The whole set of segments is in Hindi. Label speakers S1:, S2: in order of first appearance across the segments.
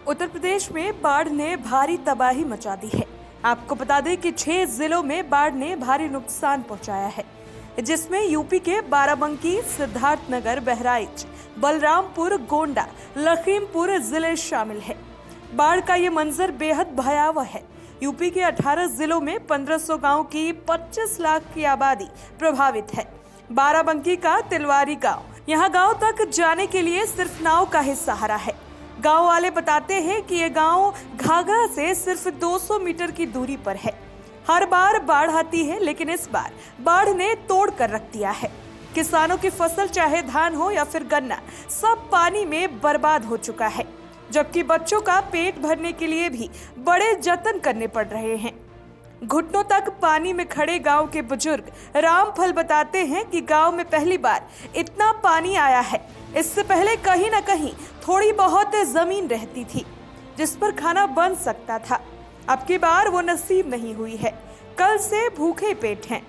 S1: उत्तर प्रदेश में बाढ़ ने भारी तबाही मचा दी है। आपको बता दें कि 6 जिलों में बाढ़ ने भारी नुकसान पहुंचाया है, जिसमें यूपी के बाराबंकी, सिद्धार्थनगर, बहराइच, बलरामपुर, गोंडा, लखीमपुर जिले शामिल है। बाढ़ का ये मंजर बेहद भयावह है। यूपी के 18 जिलों में 1500 गांव की 25 लाख की आबादी प्रभावित है। बाराबंकी का तिलवारी गांव, यहाँ गांव तक जाने के लिए सिर्फ नाव का ही सहारा है। गांव वाले बताते हैं कि ये गांव घाघरा से सिर्फ 200 मीटर की दूरी पर है। हर बार बाढ़ आती है, लेकिन इस बार बाढ़ ने तोड़ कर रख दिया है। किसानों की फसल, चाहे धान हो या फिर गन्ना, सब पानी में बर्बाद हो चुका है। जबकि बच्चों का पेट भरने के लिए भी बड़े जतन करने पड़ रहे हैं। घुटनों तक पानी में खड़े गांव के बुजुर्ग रामफल बताते हैं कि गांव में पहली बार इतना पानी आया है। इससे पहले कहीं न कहीं थोड़ी बहुत जमीन रहती थी जिस पर खाना बन सकता था। अब की बार वो नसीब नहीं हुई है। कल से भूखे पेट हैं।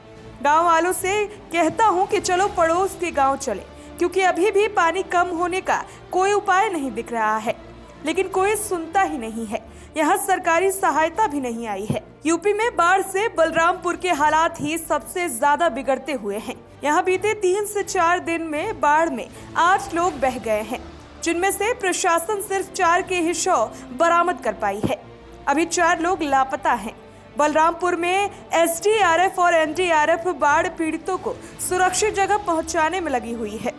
S1: गांव वालों से कहता हूं कि चलो पड़ोस के गांव चले, क्योंकि अभी भी पानी कम होने का कोई उपाय नहीं दिख रहा है, लेकिन कोई सुनता ही नहीं है। यहाँ सरकारी सहायता भी नहीं आई है। यूपी में बाढ़ से बलरामपुर के हालात ही सबसे ज्यादा बिगड़ते हुए हैं। यहाँ बीते 3 से 4 दिन में बाढ़ में 8 लोग बह गए हैं, जिनमें से प्रशासन सिर्फ 4 के ही शव बरामद कर पाई है। अभी 4 लोग लापता हैं। बलरामपुर में एसडीआरएफ और एनडीआरएफ बाढ़ पीड़ितों को सुरक्षित जगह पहुंचाने में लगी हुई है।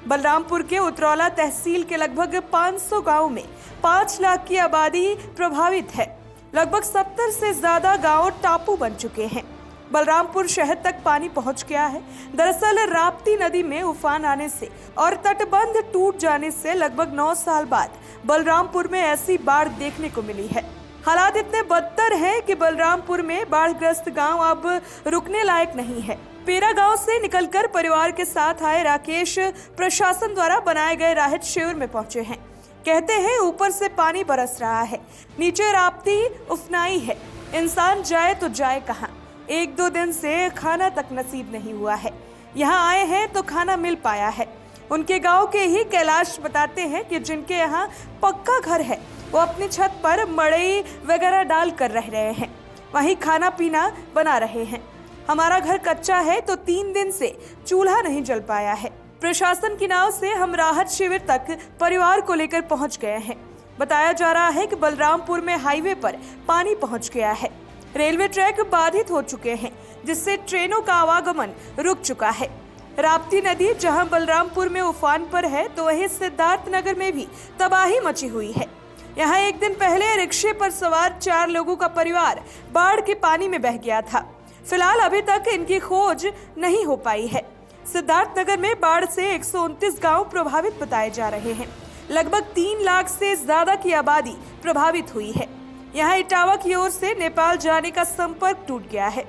S1: बलरामपुर के उतरौला तहसील के लगभग 500 गांव में 5 लाख की आबादी प्रभावित है। लगभग 70 से ज्यादा गांव टापू बन चुके हैं। बलरामपुर शहर तक पानी पहुंच गया है। दरअसल राप्ती नदी में उफान आने से और तटबंध टूट जाने से लगभग 9 साल बाद बलरामपुर में ऐसी बाढ़ देखने को मिली है। हालात इतने बदतर हैं कि बलरामपुर में बाढ़ग्रस्त गांव अब रुकने लायक नहीं है। पेरा गांव से निकलकर परिवार के साथ आए राकेश प्रशासन द्वारा बनाए गए राहत शिविर में पहुंचे हैं। कहते हैं ऊपर से पानी बरस रहा है, नीचे राप्ती उफनाई है। इंसान जाए तो जाए कहाँ। 1-2 दिन से खाना तक नसीब नहीं हुआ है। यहाँ आए हैं तो खाना मिल पाया है। उनके गांव के ही कैलाश बताते हैं कि जिनके यहाँ पक्का घर है, वो अपनी छत पर मड़ई वगैरह डाल कर रह रहे हैं, वहीं खाना पीना बना रहे हैं। हमारा घर कच्चा है तो 3 दिन से चूल्हा नहीं जल पाया है। प्रशासन की नाव से हम राहत शिविर तक परिवार को लेकर पहुंच गए हैं। बताया जा रहा है कि बलरामपुर में हाईवे पर पानी पहुंच गया है। रेलवे ट्रैक बाधित हो चुके हैं, जिससे ट्रेनों का आवागमन रुक चुका है। राप्ती नदी जहां बलरामपुर में उफान पर है, तो वहीं सिद्धार्थनगर में भी तबाही मची हुई है। यहाँ एक दिन पहले रिक्शे पर सवार 4 लोगों का परिवार बाढ़ के पानी में बह गया था। फिलहाल अभी तक इनकी खोज नहीं हो पाई है। सिद्धार्थनगर में बाढ़ से 129 गांव प्रभावित बताए जा रहे हैं। लगभग 3 लाख से ज्यादा की आबादी प्रभावित हुई है। यहाँ इटावा की ओर से नेपाल जाने का संपर्क टूट गया है।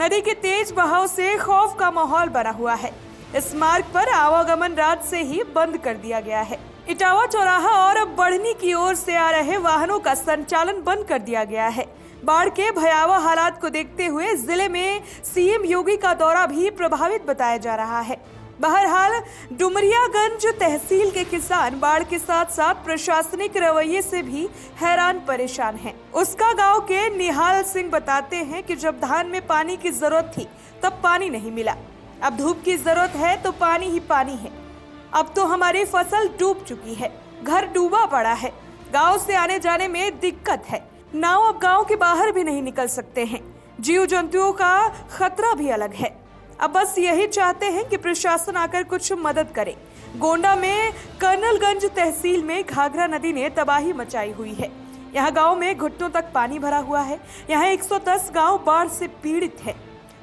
S1: नदी के तेज बहाव से खौफ का माहौल बना हुआ है। इस मार्ग पर आवागमन रात से ही बंद कर दिया गया है। इटावा चौराहा और बढ़नी की ओर से आ रहे वाहनों का संचालन बंद कर दिया गया है। बाढ़ के भयावह हालात को देखते हुए जिले में सीएम योगी का दौरा भी प्रभावित बताया जा रहा है। बहरहाल डुमरियागंज तहसील के किसान बाढ़ के साथ साथ प्रशासनिक रवैये से भी हैरान परेशान हैं। उसका गांव के निहाल सिंह बताते हैं कि जब धान में पानी की जरूरत थी तब पानी नहीं मिला। अब धूप की जरूरत है तो पानी ही पानी है। अब तो हमारी फसल डूब चुकी है, घर डूबा पड़ा है, गांव से आने जाने में दिक्कत है। नाव अब गांव के बाहर भी नहीं निकल सकते हैं। जीव जंतुओं का खतरा भी अलग है। अब बस यही चाहते हैं कि प्रशासन आकर कुछ मदद करे। गोंडा में कर्नलगंज तहसील में घाघरा नदी ने तबाही मचाई हुई है। यहाँ गांव में घुटनों तक पानी भरा हुआ है। यहाँ 110 गांव बाढ़ से पीड़ित है,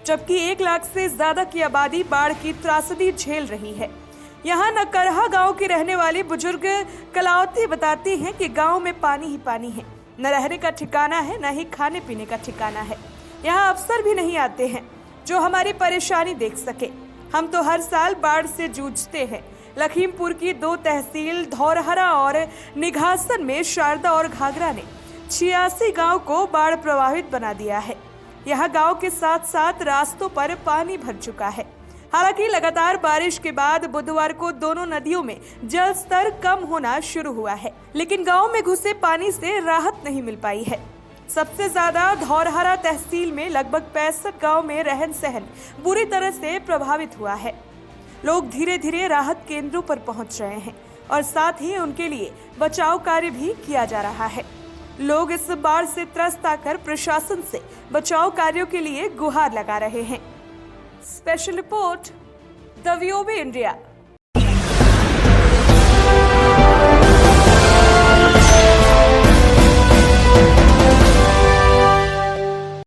S1: जबकि 1 लाख से ज्यादा की आबादी बाढ़ की त्रासदी झेल रही है। यहाँ नकरहा गांव की रहने वाली बुजुर्ग कलावती बताती हैं कि गांव में पानी ही पानी है, न रहने का ठिकाना है, न ही खाने पीने का ठिकाना है। यहाँ अफसर भी नहीं आते हैं जो हमारी परेशानी देख सके। हम तो हर साल बाढ़ से जूझते हैं। लखीमपुर की 2 तहसील धौरहरा और निघासन में शारदा और घाघरा ने 86 गांव को बाढ़ प्रभावित बना दिया है। यहाँ गांव के साथ साथ रास्तों पर पानी भर चुका है। हालांकि लगातार बारिश के बाद बुधवार को दोनों नदियों में जल स्तर कम होना शुरू हुआ है, लेकिन गांव में घुसे पानी से राहत नहीं मिल पाई है। सबसे ज्यादा धौरहरा तहसील में लगभग 65 गांव में रहन सहन बुरी तरह से प्रभावित हुआ है। लोग धीरे धीरे राहत केंद्रों पर पहुंच रहे हैं और साथ ही उनके लिए बचाव कार्य भी किया जा रहा है। लोग इस बाढ़ से त्रस्त आकर प्रशासन से बचाव कार्यों के लिए गुहार लगा रहे हैं। Special report, the VOB India.